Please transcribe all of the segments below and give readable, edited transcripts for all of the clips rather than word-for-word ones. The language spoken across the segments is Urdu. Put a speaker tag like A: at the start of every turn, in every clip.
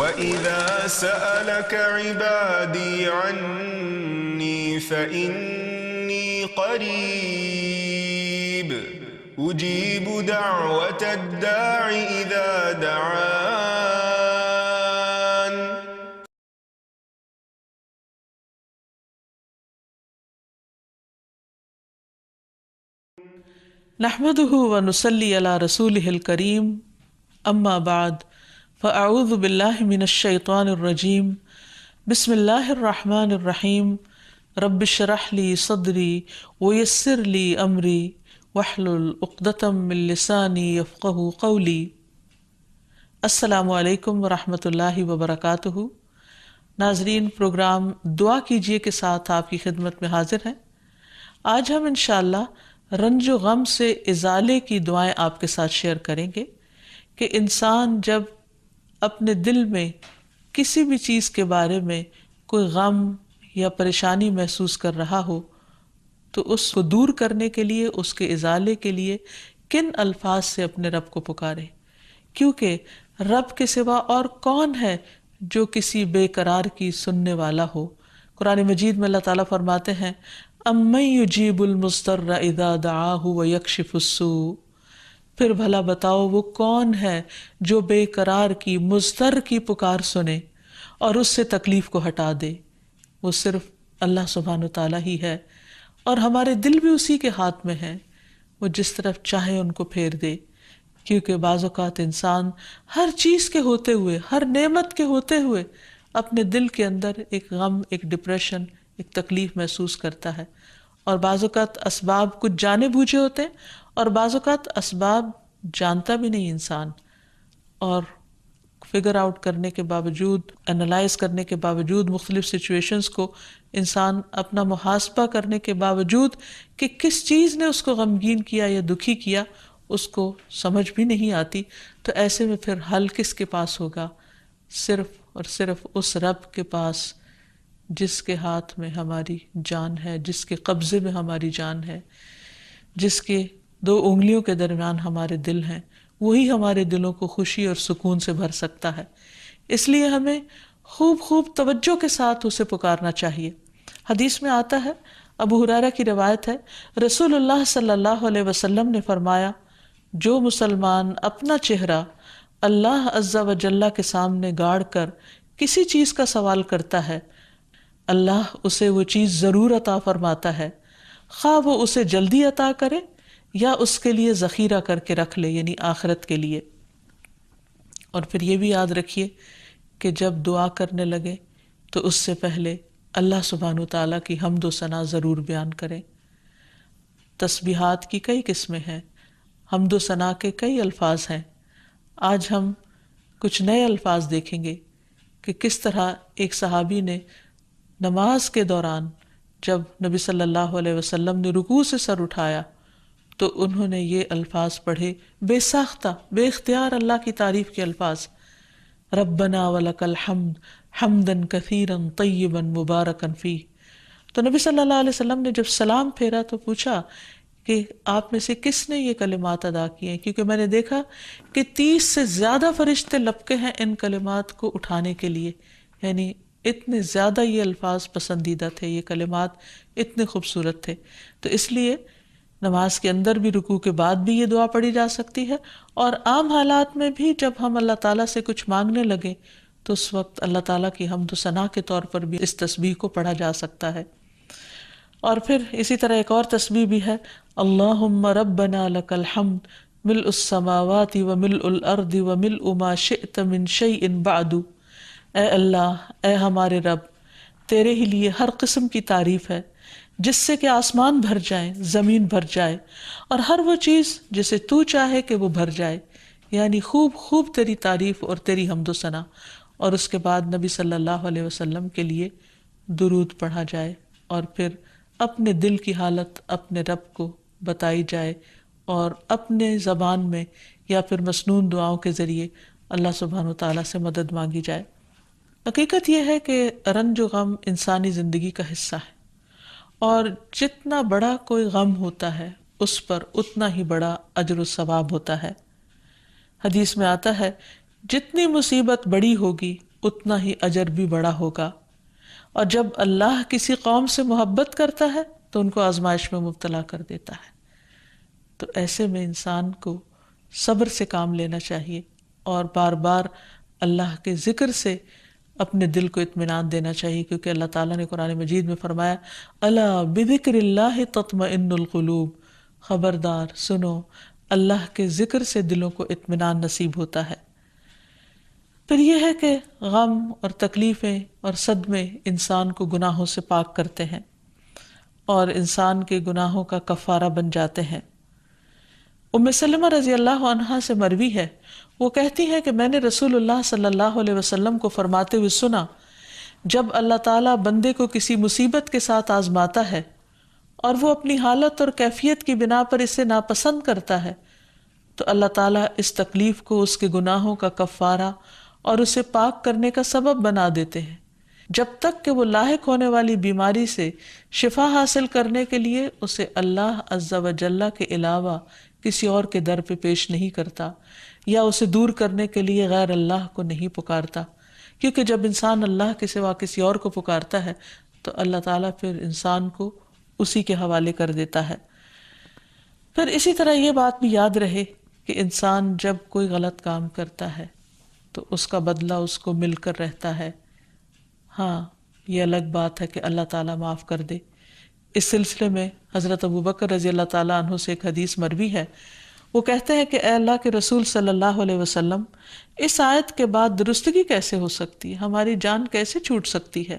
A: وَإِذَا سَأَلَكَ عِبَادِي عَنِّي فَإِنِّي قَرِيبٌ أُجِيبُ دَعْوَةَ الدَّاعِ إِذَا دَعَانِ.
B: نحمده ونصلي على رسوله الكريم اما بعد فاعوذ باللہ من الشیطان الرجیم بسم اللہ الرحمن الرحیم رب اشرح لی صدری ویسر لی امری واحلل عقدۃ من لسانی یفقہوا قولی. السلام علیکم ورحمۃ اللہ وبرکاتہ. ناظرین، پروگرام دعا کیجیے کے ساتھ آپ کی خدمت میں حاضر ہیں. آج ہم انشاءاللہ رنج و غم سے ازالے کی دعائیں آپ کے ساتھ شیئر کریں گے کہ انسان جب اپنے دل میں کسی بھی چیز کے بارے میں کوئی غم یا پریشانی محسوس کر رہا ہو تو اس کو دور کرنے کے لیے، اس کے ازالے کے لیے کن الفاظ سے اپنے رب کو پکارے، کیونکہ رب کے سوا اور کون ہے جو کسی بے قرار کی سننے والا ہو. قرآن مجید میں اللہ تعالیٰ فرماتے ہیں اَمَّن يُجِيبُ الْمُضْطَرَّ إِذَا دَعَاهُ وَيَكْشِفُ السُّوءَ. پھر بھلا بتاؤ وہ کون ہے جو بے قرار کی، مضطر کی پکار سنے اور اس سے تکلیف کو ہٹا دے. وہ صرف اللہ سبحانہ وتعالیٰ ہی ہے، اور ہمارے دل بھی اسی کے ہاتھ میں ہیں. وہ جس طرف چاہے ان کو پھیر دے، کیونکہ بعض اوقات انسان ہر چیز کے ہوتے ہوئے، ہر نعمت کے ہوتے ہوئے اپنے دل کے اندر ایک غم، ایک ڈپریشن، ایک تکلیف محسوس کرتا ہے. اور بعض اوقات اسباب کچھ جانے بوجھے ہوتے ہیں، اور بعض اوقات اسباب جانتا بھی نہیں انسان، اور فگر آؤٹ کرنے کے باوجود، انالائز کرنے کے باوجود، مختلف سچویشنز کو انسان اپنا محاسبہ کرنے کے باوجود کہ کس چیز نے اس کو غمگین کیا یا دکھی کیا اس کو سمجھ بھی نہیں آتی. تو ایسے میں پھر حل کس کے پاس ہوگا؟ صرف اور صرف اس رب کے پاس جس کے ہاتھ میں ہماری جان ہے، جس کے قبضے میں ہماری جان ہے، جس کے 2 انگلیوں کے درمیان ہمارے دل ہیں. وہی ہمارے دلوں کو خوشی اور سکون سے بھر سکتا ہے. اس لیے ہمیں خوب خوب توجہ کے ساتھ اسے پکارنا چاہیے. حدیث میں آتا ہے، ابو ہریرہ کی روایت ہے، رسول اللہ صلی اللہ علیہ وسلم نے فرمایا، جو مسلمان اپنا چہرہ اللہ عز و جل کے سامنے گاڑ کر کسی چیز کا سوال کرتا ہے، اللہ اسے وہ چیز ضرور عطا فرماتا ہے، خواہ وہ اسے جلدی عطا کرے یا اس کے لیے ذخیرہ کر کے رکھ لے، یعنی آخرت کے لیے. اور پھر یہ بھی یاد رکھیے کہ جب دعا کرنے لگے تو اس سے پہلے اللہ سبحانہ وتعالیٰ کی حمد و ثنا ضرور بیان کریں. تسبیحات کی کئی قسمیں ہیں، حمد و ثنا کے کئی الفاظ ہیں. آج ہم کچھ نئے الفاظ دیکھیں گے کہ کس طرح ایک صحابی نے نماز کے دوران جب نبی صلی اللہ علیہ وسلم نے رکوع سے سر اٹھایا تو انہوں نے یہ الفاظ پڑھے، بے ساختہ، بے اختیار اللہ کی تعریف کے الفاظ، ربنا ولک الحمد حمدا کثیرا طیبا مبارکا فیہ. تو نبی صلی اللہ علیہ وسلم نے جب سلام پھیرا تو پوچھا کہ آپ میں سے کس نے یہ کلمات ادا کیے ہیں، کیونکہ میں نے دیکھا کہ 30 سے زیادہ فرشتے لپکے ہیں ان کلمات کو اٹھانے کے لیے. یعنی اتنے زیادہ یہ الفاظ پسندیدہ تھے، یہ کلمات اتنے خوبصورت تھے. تو اس لیے نماز کے اندر بھی، رکوع کے بعد بھی یہ دعا پڑھی جا سکتی ہے، اور عام حالات میں بھی جب ہم اللہ تعالیٰ سے کچھ مانگنے لگے تو اس وقت اللہ تعالیٰ کی حمد و ثنا کے طور پر بھی اس تسبیح کو پڑھا جا سکتا ہے. اور پھر اسی طرح ایک اور تسبیح بھی ہے، اللہم ربنا لک الحمد ملء السماوات وملء الارض وملء ما شئت من شیء بعد. اے اللہ، اے ہمارے رب، تیرے ہی لیے ہر قسم کی تعریف ہے جس سے کہ آسمان بھر جائیں، زمین بھر جائے، اور ہر وہ چیز جسے تو چاہے کہ وہ بھر جائے. یعنی خوب خوب تیری تعریف اور تیری حمد و ثنا. اور اس کے بعد نبی صلی اللہ علیہ وسلم کے لیے درود پڑھا جائے، اور پھر اپنے دل کی حالت اپنے رب کو بتائی جائے، اور اپنے زبان میں یا پھر مسنون دعاؤں کے ذریعے اللہ سبحانہ وتعالیٰ سے مدد مانگی جائے. حقیقت یہ ہے کہ رنج و غم انسانی زندگی کا حصہ ہے، اور جتنا بڑا کوئی غم ہوتا ہے اس پر اتنا ہی بڑا اجر و ثواب ہوتا ہے. حدیث میں آتا ہے جتنی مصیبت بڑی ہوگی اتنا ہی اجر بھی بڑا ہوگا۔ اور جب اللہ کسی قوم سے محبت کرتا ہے تو ان کو آزمائش میں مبتلا کر دیتا ہے۔ تو ایسے میں انسان کو صبر سے کام لینا چاہیے اور بار بار اللہ کے ذکر سے اپنے دل کو اطمینان دینا چاہیے، کیونکہ اللہ تعالیٰ نے قرآن مجید میں فرمایا الا بذکر اللہ تطمئن القلوب، خبردار سنو، اللہ کے ذکر سے دلوں کو اطمینان نصیب ہوتا ہے۔ پھر یہ ہے کہ غم اور تکلیفیں اور صدمے انسان کو گناہوں سے پاک کرتے ہیں اور انسان کے گناہوں کا کفارہ بن جاتے ہیں۔ ام سلمہ رضی اللہ عنہا سے مروی ہے، وہ کہتی ہے کہ میں نے رسول اللہ صلی اللہ علیہ وسلم کو فرماتے ہوئے سنا، جب اللہ تعالیٰ بندے کو کسی مصیبت کے ساتھ آزماتا ہے اور وہ اپنی حالت اور کیفیت کی بنا پر اسے ناپسند کرتا ہے تو اللہ تعالیٰ اس تکلیف کو اس کے گناہوں کا کفارہ اور اسے پاک کرنے کا سبب بنا دیتے ہیں، جب تک کہ وہ لاحق ہونے والی بیماری سے شفا حاصل کرنے کے لیے اسے اللہ عز و جل کے علاوہ کسی اور کے در پہ پیش نہیں کرتا یا اسے دور کرنے کے لیے غیر اللہ کو نہیں پکارتا، کیونکہ جب انسان اللہ کے سوا کسی اور کو پکارتا ہے تو اللہ تعالیٰ پھر انسان کو اسی کے حوالے کر دیتا ہے۔ پھر اسی طرح یہ بات بھی یاد رہے کہ انسان جب کوئی غلط کام کرتا ہے تو اس کا بدلہ اس کو مل کر رہتا ہے۔ ہاں، یہ الگ بات ہے کہ اللہ تعالیٰ معاف کر دے۔ اس سلسلے میں حضرت ابوبکر رضی اللہ تعالیٰ عنہ سے ایک حدیث مروی ہے، وہ کہتے ہیں کہ اے اللہ کے رسول صلی اللہ علیہ وسلم، اس آیت کے بعد درستگی کیسے ہو سکتی ہے؟ ہماری جان کیسے چھوٹ سکتی ہے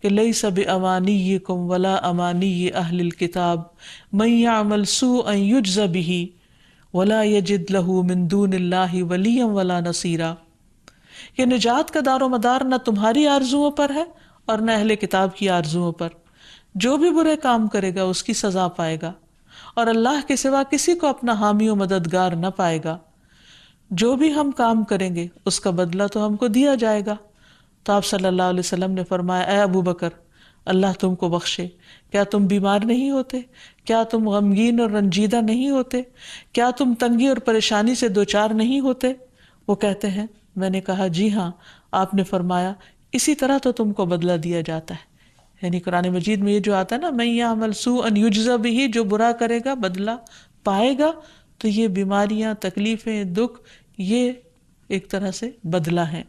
B: کہ لیس بامانیکم ولا امانی اہل الکتاب من یعمل سوءا یجز بہ ولا یجد لہ من دون اللہ ولیا ولا نصیرا، کہ نجات کا دار و مدار نہ تمہاری آرزوؤں پر ہے اور نہ اہل کتاب کی آرزوؤں پر، جو بھی برے کام کرے گا اس کی سزا پائے گا اور اللہ کے سوا کسی کو اپنا حامی و مددگار نہ پائے گا۔ جو بھی ہم کام کریں گے اس کا بدلہ تو ہم کو دیا جائے گا۔ تو آپ صلی اللہ علیہ وسلم نے فرمایا، اے ابو بکر، اللہ تم کو بخشے، کیا تم بیمار نہیں ہوتے؟ کیا تم غمگین اور رنجیدہ نہیں ہوتے؟ کیا تم تنگی اور پریشانی سے دوچار نہیں ہوتے؟ وہ کہتے ہیں، میں نے کہا جی ہاں۔ آپ نے فرمایا، اسی طرح تو تم کو بدلہ دیا جاتا ہے۔ یعنی قرآن مجید میں یہ جو آتا ہے نا، من یعمل سوءا یجز بہ، جو برا کرے گا بدلہ پائے گا، تو یہ بیماریاں، تکلیفیں، دکھ، یہ ایک طرح سے بدلہ ہیں۔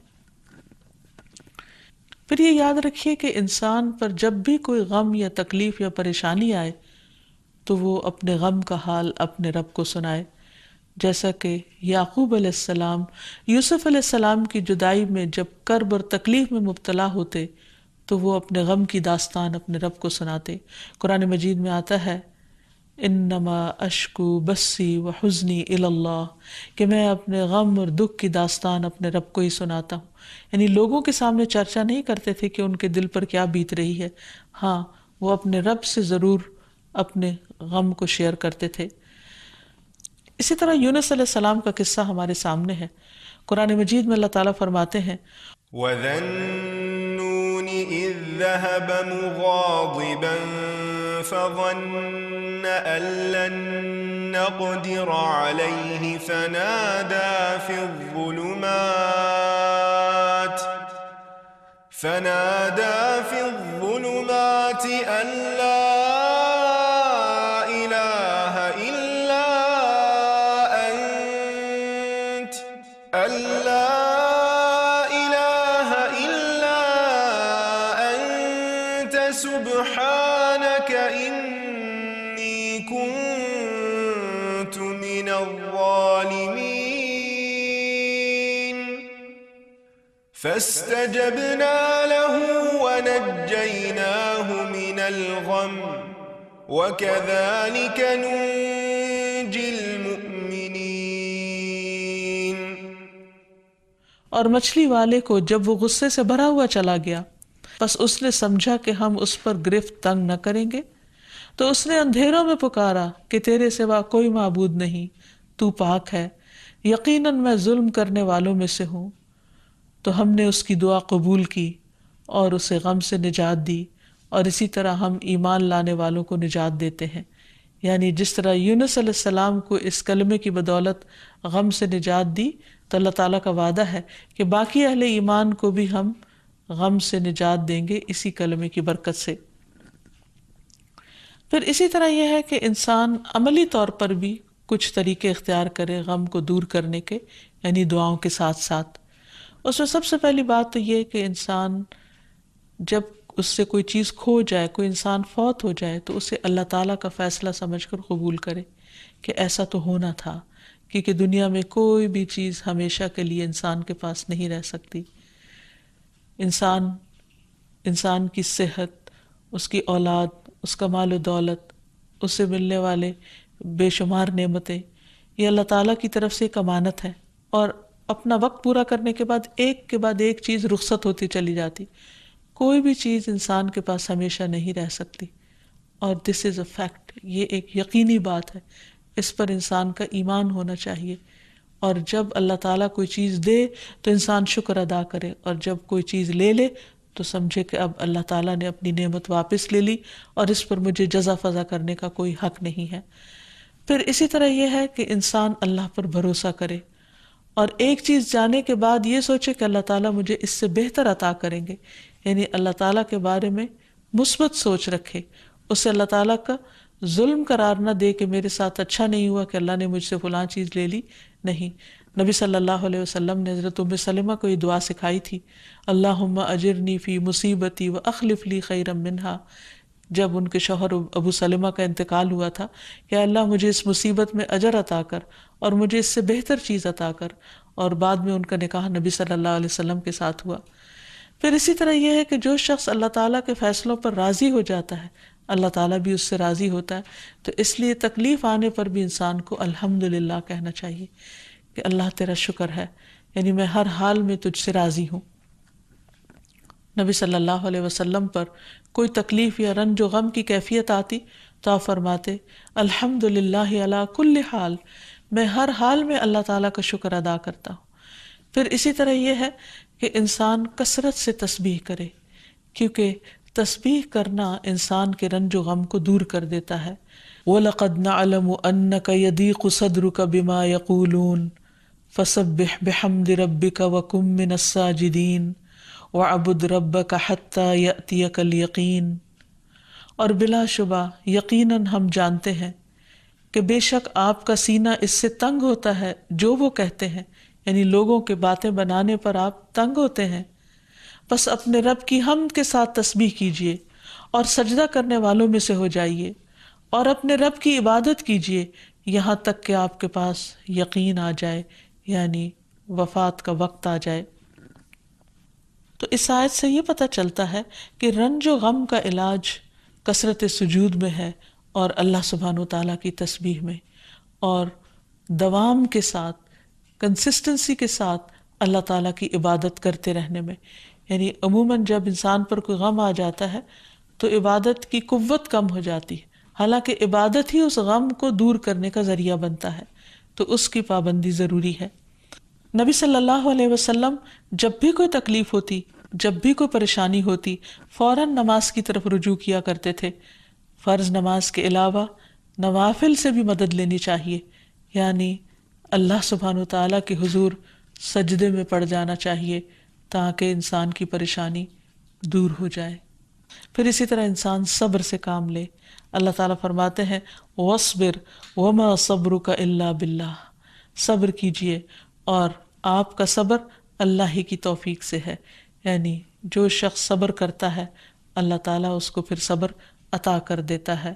B: پھر یہ یاد رکھیے کہ انسان پر جب بھی کوئی غم یا تکلیف یا پریشانی آئے تو وہ اپنے غم کا حال اپنے رب کو سنائے، جیسا کہ یعقوب علیہ السلام یوسف علیہ السلام کی جدائی میں جب کرب اور تکلیف میں مبتلا ہوتے تو وہ اپنے غم کی داستان اپنے رب کو سناتے۔ قرآن مجید میں آتا ہے، انما اشکو بسی و حزنی الی اللہ، کہ میں اپنے غم اور دکھ کی داستان اپنے رب کو ہی سناتا ہوں۔ یعنی لوگوں کے سامنے چرچا نہیں کرتے تھے کہ ان کے دل پر کیا بیت رہی ہے، ہاں وہ اپنے رب سے ضرور اپنے غم کو شیئر کرتے تھے۔ اسی طرح یونس علیہ السلام کا قصہ ہمارے سامنے ہے۔ قرآن مجید میں اللہ تعالیٰ فرماتے ہیں،
A: وَذَا النُّونِ إِذ ذَّهَبَ مُغَاضِبًا فَظَنَّ أَن لَّن نَّقْدِرَ عَلَيْهِ فَنَادَىٰ فِي الظُّلُمَاتِ أَن لَّا إِلَٰهَ إِلَّا أَنتَ سبحانك إني كنت من الظالمين فاستجبنا له ونجيناه من الغم وكذلك ننجي المؤمنين۔
B: اور مچھلی والے کو جب وہ غصے سے بھرا ہوا چلا گیا، بس اس نے سمجھا کہ ہم اس پر گرفت تنگ نہ کریں گے، تو اس نے اندھیروں میں پکارا کہ تیرے سوا کوئی معبود نہیں، تو پاک ہے، یقیناً میں ظلم کرنے والوں میں سے ہوں۔ تو ہم نے اس کی دعا قبول کی اور اسے غم سے نجات دی، اور اسی طرح ہم ایمان لانے والوں کو نجات دیتے ہیں۔ یعنی جس طرح یونس علیہ السلام کو اس کلمے کی بدولت غم سے نجات دی، تو اللہ تعالیٰ کا وعدہ ہے کہ باقی اہل ایمان کو بھی ہم غم سے نجات دیں گے اسی کلمے کی برکت سے۔ پھر اسی طرح یہ ہے کہ انسان عملی طور پر بھی کچھ طریقے اختیار کرے غم کو دور کرنے کے، یعنی دعاؤں کے ساتھ ساتھ۔ اس میں سب سے پہلی بات تو یہ کہ انسان جب اس سے کوئی چیز کھو جائے، کوئی انسان فوت ہو جائے، تو اسے اللہ تعالیٰ کا فیصلہ سمجھ کر قبول کرے کہ ایسا تو ہونا تھا، کیونکہ دنیا میں کوئی بھی چیز ہمیشہ کے لیے انسان کے پاس نہیں رہ سکتی۔ انسان کی صحت، اس کی اولاد، اس کا مال و دولت، اس سے ملنے والے بے شمار نعمتیں، یہ اللہ تعالیٰ کی طرف سے ایک امانت ہے، اور اپنا وقت پورا کرنے کے بعد ایک کے بعد ایک چیز رخصت ہوتی چلی جاتی۔ کوئی بھی چیز انسان کے پاس ہمیشہ نہیں رہ سکتی، اور دس از اے فیکٹ، یہ ایک یقینی بات ہے، اس پر انسان کا ایمان ہونا چاہیے۔ اور جب اللہ تعالیٰ کوئی چیز دے تو انسان شکر ادا کرے، اور جب کوئی چیز لے لے تو سمجھے کہ اب اللہ تعالیٰ نے اپنی نعمت واپس لے لی اور اس پر مجھے جزا فضا کرنے کا کوئی حق نہیں ہے۔ پھر اسی طرح یہ ہے کہ انسان اللہ پر بھروسہ کرے، اور ایک چیز جانے کے بعد یہ سوچے کہ اللہ تعالیٰ مجھے اس سے بہتر عطا کریں گے، یعنی اللہ تعالیٰ کے بارے میں مثبت سوچ رکھے، اسے اللہ تعالیٰ کا ظلم قرار نہ دے کہ میرے ساتھ اچھا نہیں ہوا کہ اللہ نے مجھ سے فلاں چیز لے لی۔ نہیں، نبی صلی اللہ علیہ وسلم نے حضرت ام سلمہ کو یہ دعا سکھائی تھی، اللہم اجرنی فی مصیبتی واخلف لی خیرا منہا، جب ان کے شوہر ابو سلمہ کا انتقال ہوا تھا کہ اللہ مجھے اس مصیبت میں اجر عطا کر اور مجھے اس سے بہتر چیز عطا کر، اور بعد میں ان کا نکاح نبی صلی اللہ علیہ وسلم کے ساتھ ہوا۔ پھر اسی طرح یہ ہے کہ جو شخص اللہ تعالیٰ کے فیصلوں پر راضی ہو جاتا ہے، اللہ تعالیٰ بھی اس سے راضی ہوتا ہے، تو اس لیے تکلیف آنے پر بھی انسان کو الحمدللہ کہنا چاہیے کہ اللہ تیرا شکر ہے، یعنی میں ہر حال میں تجھ سے راضی ہوں۔ نبی صلی اللہ علیہ وسلم پر کوئی تکلیف یا رنج و غم کی کیفیت آتی تو آپ فرماتے الحمدللہ علی کل حال، میں ہر حال میں اللہ تعالیٰ کا شکر ادا کرتا ہوں۔ پھر اسی طرح یہ ہے کہ انسان کثرت سے تسبیح کرے، کیونکہ تسبیح کرنا انسان کے رنج و غم کو دور کر دیتا ہے۔ وَلَقَدْ نَعْلَمُ أَنَّكَ يَضِيقُ صَدْرُكَ بِمَا يَقُولُونَ فَسَبِّحْ بِحَمْدِ رَبِّكَ وَكُن مِّنَ السَّاجِدِينَ وَاعْبُدْ رَبَّكَ حَتَّى يَأْتِيَكَ الْيَقِينُ، اور بلا شبہ یقیناً ہم جانتے ہیں کہ بے شک آپ کا سینہ اس سے تنگ ہوتا ہے جو وہ کہتے ہیں، یعنی لوگوں کے باتیں بنانے پر آپ تنگ ہوتے ہیں، بس اپنے رب کی حمد کے ساتھ تسبیح کیجیے اور سجدہ کرنے والوں میں سے ہو جائیے، اور اپنے رب کی عبادت کیجیے یہاں تک کہ آپ کے پاس یقین آ جائے، یعنی وفات کا وقت آ جائے۔ تو اس آیت سے یہ پتہ چلتا ہے کہ رنج و غم کا علاج کثرت سجود میں ہے، اور اللہ سبحانہ و تعالیٰ کی تسبیح میں، اور دوام کے ساتھ، کنسسٹنسی کے ساتھ اللہ تعالیٰ کی عبادت کرتے رہنے میں۔ یعنی عموماً جب انسان پر کوئی غم آ جاتا ہے تو عبادت کی قوت کم ہو جاتی ہے، حالانکہ عبادت ہی اس غم کو دور کرنے کا ذریعہ بنتا ہے، تو اس کی پابندی ضروری ہے۔ نبی صلی اللہ علیہ وسلم جب بھی کوئی تکلیف ہوتی، جب بھی کوئی پریشانی ہوتی، فوراً نماز کی طرف رجوع کیا کرتے تھے۔ فرض نماز کے علاوہ نوافل سے بھی مدد لینی چاہیے، یعنی اللہ سبحانہ و تعالیٰ کے حضور سجدے میں پڑ جانا چاہیے تاکہ انسان کی پریشانی دور ہو جائے۔ پھر اسی طرح انسان صبر سے کام لے۔ اللہ تعالیٰ فرماتے ہیں وَاصْبِرْ وَمَا صَبْرُكَ إِلَّا بِاللَّهِ، صبر کیجئے اور آپ کا صبر اللہ ہی کی توفیق سے ہے، یعنی جو شخص صبر کرتا ہے اللہ تعالیٰ اس کو پھر صبر عطا کر دیتا ہے۔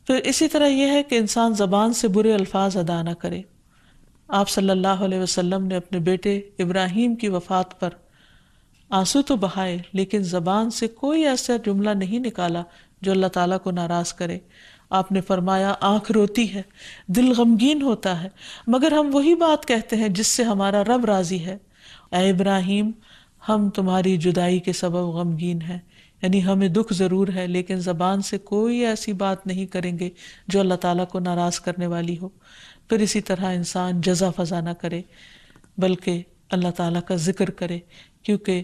B: پھر اسی طرح یہ ہے کہ انسان زبان سے برے الفاظ ادا نہ کرے۔ آپ صلی اللہ علیہ وسلم نے اپنے بیٹے ابراہیم کی وفات پر آنسو تو بہائے، لیکن زبان سے کوئی ایسا جملہ نہیں نکالا جو اللہ تعالیٰ کو ناراض کرے۔ آپ نے فرمایا آنکھ روتی ہے، دل غمگین ہوتا ہے، مگر ہم وہی بات کہتے ہیں جس سے ہمارا رب راضی ہے۔ اے ابراہیم، ہم تمہاری جدائی کے سبب غمگین ہیں، یعنی ہمیں دکھ ضرور ہے لیکن زبان سے کوئی ایسی بات نہیں کریں گے جو اللہ تعالیٰ کو ناراض کرنے والی ہو۔ پھر اسی طرح انسان جزا فضا نہ کرے بلکہ اللہ تعالیٰ کا ذکر کرے، کیونکہ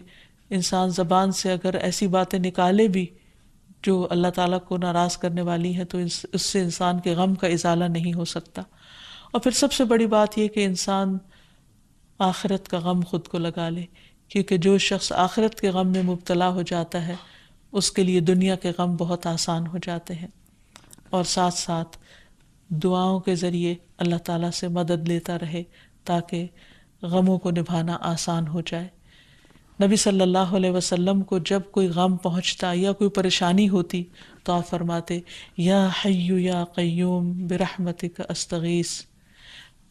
B: انسان زبان سے اگر ایسی باتیں نکالے بھی جو اللہ تعالیٰ کو ناراض کرنے والی ہیں، تو اس سے انسان کے غم کا ازالہ نہیں ہو سکتا۔ اور پھر سب سے بڑی بات یہ کہ انسان آخرت کا غم خود کو لگا لے، کیونکہ جو شخص آخرت کے غم میں مبتلا ہو جاتا ہے اس کے لیے دنیا کے غم بہت آسان ہو جاتے ہیں، اور ساتھ ساتھ دعاؤں کے ذریعے اللہ تعالیٰ سے مدد لیتا رہے تاکہ غموں کو نبھانا آسان ہو جائے۔ نبی صلی اللہ علیہ وسلم کو جب کوئی غم پہنچتا یا کوئی پریشانی ہوتی تو آپ فرماتے، یا حی یا قیوم برحمتک استغیث،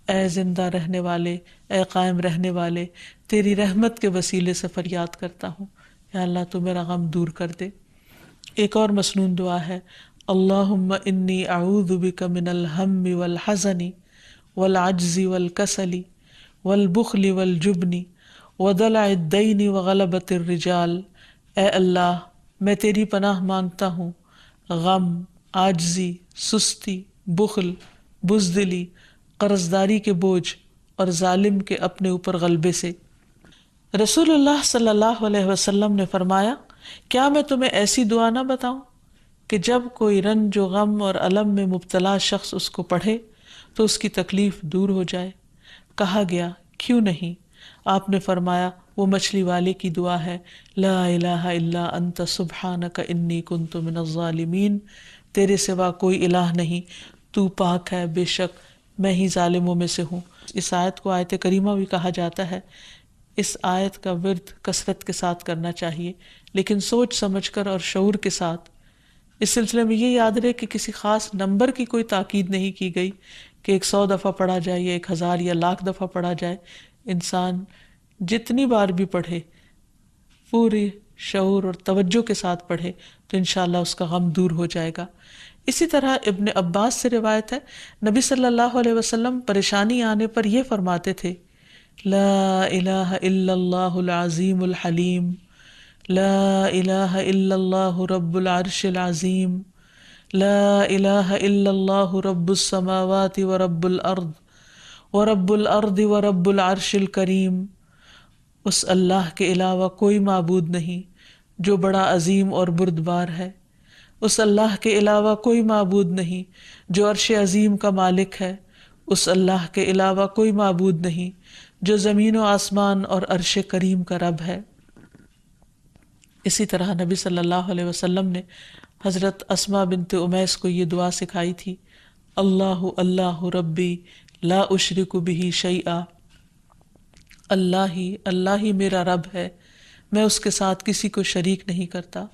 B: اے زندہ رہنے والے، اے قائم رہنے والے، تیری رحمت کے وسیلے سے فریاد کرتا ہوں، یا اللہ تو میرا غم دور کر دے۔ ایک اور مسنون دعا ہے، اللہم انی اعوذ بک من الہم والحزن والعجز والکسل والبخل والجبن ودلع الدین وغلبۃ الرجال۔ اے اللہ میں تیری پناہ مانگتا ہوں غم، عاجزی، سستی، بخل، بزدلی، قرضداری کے بوجھ اور ظالم کے اپنے اوپر غلبے سے۔ رسول اللہ صلی اللہ علیہ وسلم نے فرمایا، کیا میں تمہیں ایسی دعا نہ بتاؤں کہ جب کوئی رنج و غم اور الم میں مبتلا شخص اس کو پڑھے تو اس کی تکلیف دور ہو جائے؟ کہا گیا کیوں نہیں؟ آپ نے فرمایا وہ مچھلی والے کی دعا ہے، لا الہ الا انت سبحانک انی کنت من الظالمین، تیرے سوا کوئی الہ نہیں، تو پاک ہے، بے شک میں ہی ظالموں میں سے ہوں۔ اس آیت کو آیت کریمہ بھی کہا جاتا ہے۔ اس آیت کا ورد کثرت کے ساتھ کرنا چاہیے، لیکن سوچ سمجھ کر اور شعور کے ساتھ۔ اس سلسلے میں یہ یاد رہے کہ کسی خاص نمبر کی کوئی تاکید نہیں کی گئی کہ 100 دفعہ پڑھا جائے یا 1000 یا لاکھ دفعہ پڑھا جائے۔ انسان جتنی بار بھی پڑھے، پوری شعور اور توجہ کے ساتھ پڑھے تو انشاءاللہ اس کا غم دور ہو جائے گا۔ اسی طرح ابن عباس سے روایت ہے، نبی صلی اللہ علیہ وسلم پریشانی آنے پر یہ فرماتے تھے، لا الہ الا اللہ العظیم الحلیم، لا الہ الا اللہ رب العرش العظیم، لا الہ الا اللہ رب السماوات ورب الارض ورب الارض ورب العرش الکریم۔ اس اللہ کے علاوہ کوئی معبود نہیں جو بڑا عظیم اور بردبار ہے، اس اللہ کے علاوہ کوئی معبود نہیں جو عرش عظیم کا مالک ہے، اس اللہ کے علاوہ کوئی معبود نہیں جو زمین و آسمان اور عرش کریم کا رب ہے۔ اسی طرح نبی صلی اللہ علیہ وسلم نے حضرت اسماء بنت امیس کو یہ دعا سکھائی تھی، اللہ اللہ ربی لا اشرک بہ شیئا، اللہ ہی میرا رب ہے، میں اس کے ساتھ کسی کو شریک نہیں کرتا۔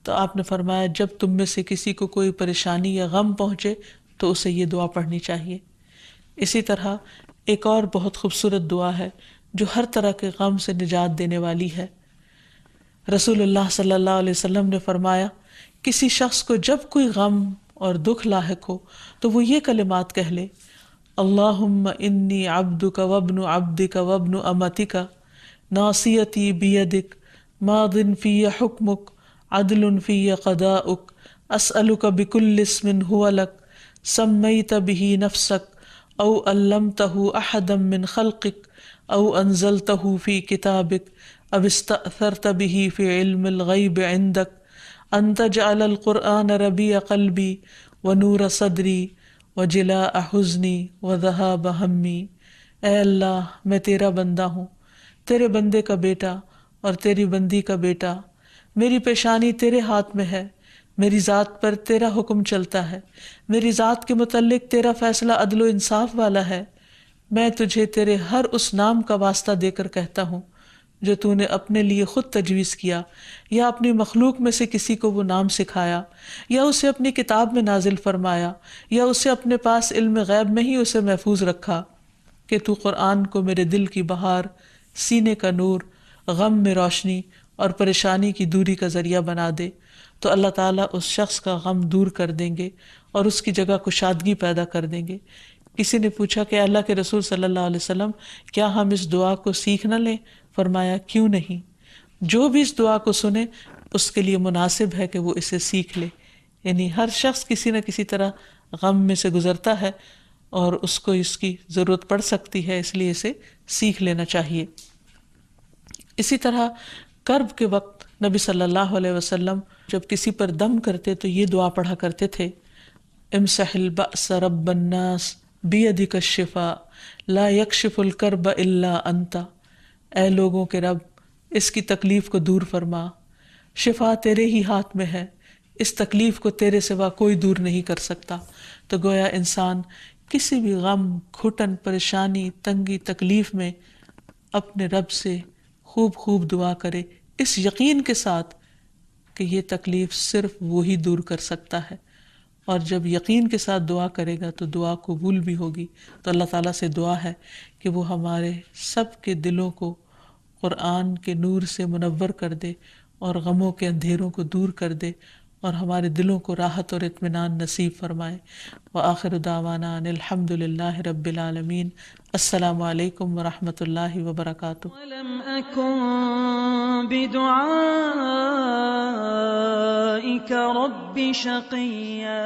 B: تو آپ نے فرمایا جب تم میں سے کسی کو کوئی پریشانی یا غم پہنچے تو اسے یہ دعا پڑھنی چاہیے۔ اسی طرح ایک اور بہت خوبصورت دعا ہے جو ہر طرح کے غم سے نجات دینے والی ہے۔ رسول اللہ صلی اللہ علیہ وسلم نے فرمایا، کسی شخص کو جب کوئی غم اور دکھ لاحق ہو تو وہ یہ کلمات کہہ لے، اللہم انی عبدک وابن عبدک وابن امتک ناصیتی بیدک ماض فی حکمک عدل فی قضاؤک اسألک بکل اسم هو لک سمیت بہ نفسک او علمتہ احدا من خلقک او انزلتہ فی کتابک او استأثرت بہ فی علم الغیب عندک ان تجعل القرآن ربیع قلبی ونور صدری وجلاء حزنی وذہاب ہمی۔ اے اللہ میں تیرا بندہ ہوں، تیرے بندے کا بیٹا اور تیری بندی کا بیٹا، میری پیشانی تیرے ہاتھ میں ہے، میری ذات پر تیرا حکم چلتا ہے، میری ذات کے متعلق تیرا فیصلہ عدل و انصاف والا ہے۔ میں تجھے تیرے ہر اس نام کا واسطہ دے کر کہتا ہوں جو تو نے اپنے لیے خود تجویز کیا یا اپنی مخلوق میں سے کسی کو وہ نام سکھایا یا اسے اپنی کتاب میں نازل فرمایا یا اسے اپنے پاس علم غیب میں ہی اسے محفوظ رکھا، کہ تو قرآن کو میرے دل کی بہار، سینے کا نور، غم میں روشنی اور پریشانی کی دوری کا ذریعہ بنا دے، تو اللہ تعالیٰ اس شخص کا غم دور کر دیں گے اور اس کی جگہ کشادگی پیدا کر دیں گے۔ کسی نے پوچھا کہ اللہ کے رسول صلی اللہ علیہ وسلم کیا ہم اس دعا کو سیکھ نہ لیں؟ فرمایا کیوں نہیں، جو بھی اس دعا کو سنے اس کے لیے مناسب ہے کہ وہ اسے سیکھ لے۔ یعنی ہر شخص کسی نہ کسی طرح غم میں سے گزرتا ہے اور اس کو اس کی ضرورت پڑ سکتی ہے، اس لیے اسے سیکھ لینا چاہیے۔ اسی طرح کرب کے وقت نبی صلی اللہ علیہ وسلم جب کسی پر دم کرتے تو یہ دعا پڑھا کرتے تھے، امسح البأس رب الناس بیدک الشفاء لا یکشف الکرب الا انت، اے لوگوں کے رب اس کی تکلیف کو دور فرما، شفا تیرے ہی ہاتھ میں ہے، اس تکلیف کو تیرے سوا کوئی دور نہیں کر سکتا۔ تو گویا انسان کسی بھی غم، گھٹن، پریشانی، تنگی، تکلیف میں اپنے رب سے خوب خوب دعا کرے، اس یقین کے ساتھ کہ یہ تکلیف صرف وہی دور کر سکتا ہے، اور جب یقین کے ساتھ دعا کرے گا تو دعا قبول بھی ہوگی۔ تو اللہ تعالیٰ سے دعا ہے کہ وہ ہمارے سب کے دلوں کو قرآن کے نور سے منور کر دے اور غموں کے اندھیروں کو دور کر دے اور ہمارے دلوں کو راحت اور اطمینان نصیب فرمائے۔ وآخر دعوانا ان الحمد للہ رب العالمین۔ السلام علیکم ورحمۃ اللہ وبرکاتہ۔
C: ولم أكن بدعائك رب شقيا